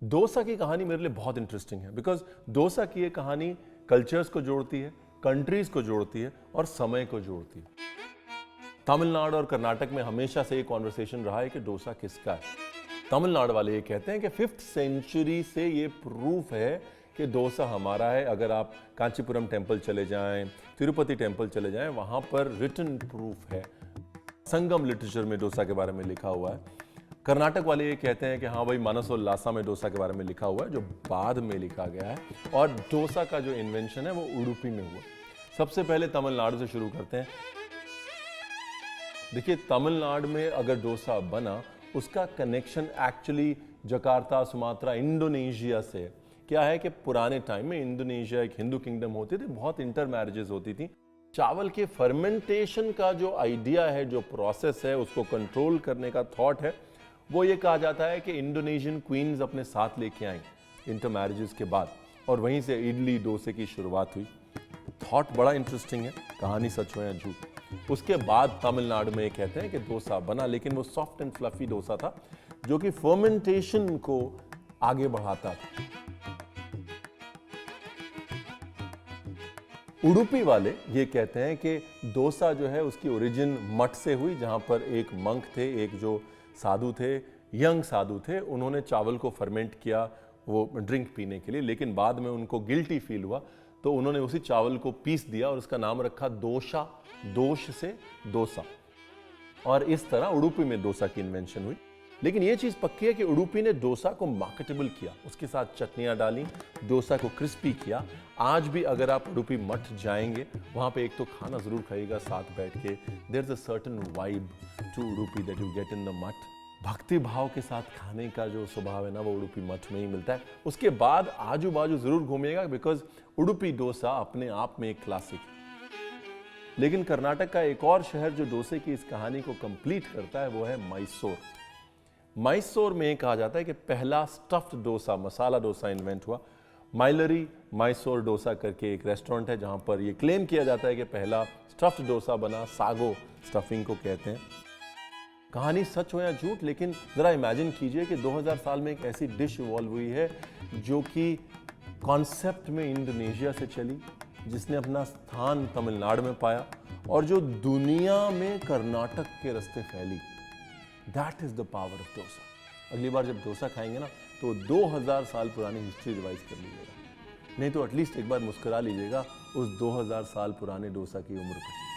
डोसा की कहानी मेरे लिए बहुत इंटरेस्टिंग है बिकॉज डोसा की ये कहानी कल्चर्स को जोड़ती है, कंट्रीज को जोड़ती है और समय को जोड़ती है। तमिलनाडु और कर्नाटक में हमेशा से ये कॉन्वर्सेशन रहा है कि डोसा किसका है। तमिलनाडु वाले ये कहते हैं कि 5th सेंचुरी से ये प्रूफ है कि डोसा हमारा है। अगर आप कांचीपुरम टेम्पल चले जाएं, तिरुपति टेम्पल चले जाएं, वहां पर रिटन प्रूफ है। संगम लिटरेचर में डोसा के बारे में लिखा हुआ है। कर्नाटक वाले ये कहते हैं कि हाँ भाई, मानसोल्लासा में डोसा के बारे में लिखा हुआ है, जो बाद में लिखा गया है। और डोसा का जो इन्वेंशन है वो उडुपी में हुआ। सबसे पहले तमिलनाडु से शुरू करते हैं। देखिए, तमिलनाडु में अगर डोसा बना, उसका connection actually Jakarta, Sumatra, Indonesia से है। क्या है कि पुराने टाइम में इंडोनेशिया एक हिंदू किंगडम होती थी, बहुत इंटर मैरिजेस होती थी। चावल के फर्मेंटेशन का जो आइडिया है, जो प्रोसेस है, उसको कंट्रोल करने का थॉट है, वो ये कहा जाता है कि इंडोनेशियन क्वींस अपने साथ लेके आई इंटर मैरिजेस के बाद, और वहीं से इडली डोसे की शुरुआत हुई। थॉट बड़ा इंटरेस्टिंग है, कहानी सच हो या झूठ। उसके बाद तमिलनाडु में कहते हैं कि डोसा बना, लेकिन वो सॉफ्ट एंड फ्लफी डोसा था जो कि फर्मेंटेशन को आगे बढ़ाता था। उडुपी वाले ये कहते हैं कि डोसा जो है उसकी ओरिजिन मठ से हुई, जहां पर एक मंक थे, एक जो साधु थे, यंग साधु थे, उन्होंने चावल को फर्मेंट किया वो ड्रिंक पीने के लिए, लेकिन बाद में उनको गिल्टी फील हुआ तो उन्होंने उसी चावल को पीस दिया और उसका नाम रखा दोशा, दोष से डोसा। और इस तरह उडुपी में डोसा की इन्वेंशन हुई। लेकिन ये चीज पक्की है कि उडुपी ने डोसा को मार्केटेबल किया, उसके साथ चटनियां डाली, डोसा को क्रिस्पी किया। आज भी अगर आप उडुपी मठ जाएंगे, वहां पे एक तो खाना जरूर खाइएगा साथ बैठ के। There is a certain vibe to Udupi that you get in the mutt. भक्ति भाव के साथ खाने का जो स्वभाव है ना, वो उडुपी मठ में ही मिलता है। उसके बाद आजू बाजू जरूर घूमिएगा, बिकॉज उडुपी डोसा अपने आप में एक क्लासिक है। लेकिन कर्नाटक का एक और शहर जो डोसे की इस कहानी को कंप्लीट करता है वो है मैसूर। मैसूर में कहा जाता है कि पहला स्टफ्ड डोसा, मसाला डोसा इन्वेंट हुआ। माइलरी मैसूर डोसा करके एक रेस्टोरेंट है जहां पर यह क्लेम किया जाता है कि पहला स्टफ्ड डोसा बना। सागो स्टफिंग को कहते हैं। कहानी सच हो या झूठ, लेकिन जरा इमेजिन कीजिए कि 2000 साल में एक ऐसी डिश इवॉल्व हुई है जो कि कॉन्सेप्ट में इंडोनेशिया से चली, जिसने अपना स्थान तमिलनाडु में पाया और जो दुनिया में कर्नाटक के रास्ते फैली। That is the power of dosa. अगली बार जब डोसा खाएंगे ना, तो 2000 साल पुरानी हिस्ट्री रिवाइज कर लीजिएगा, नहीं तो एटलीस्ट एक बार मुस्कुरा लीजिएगा उस 2000 साल पुराने डोसा की उम्र पर।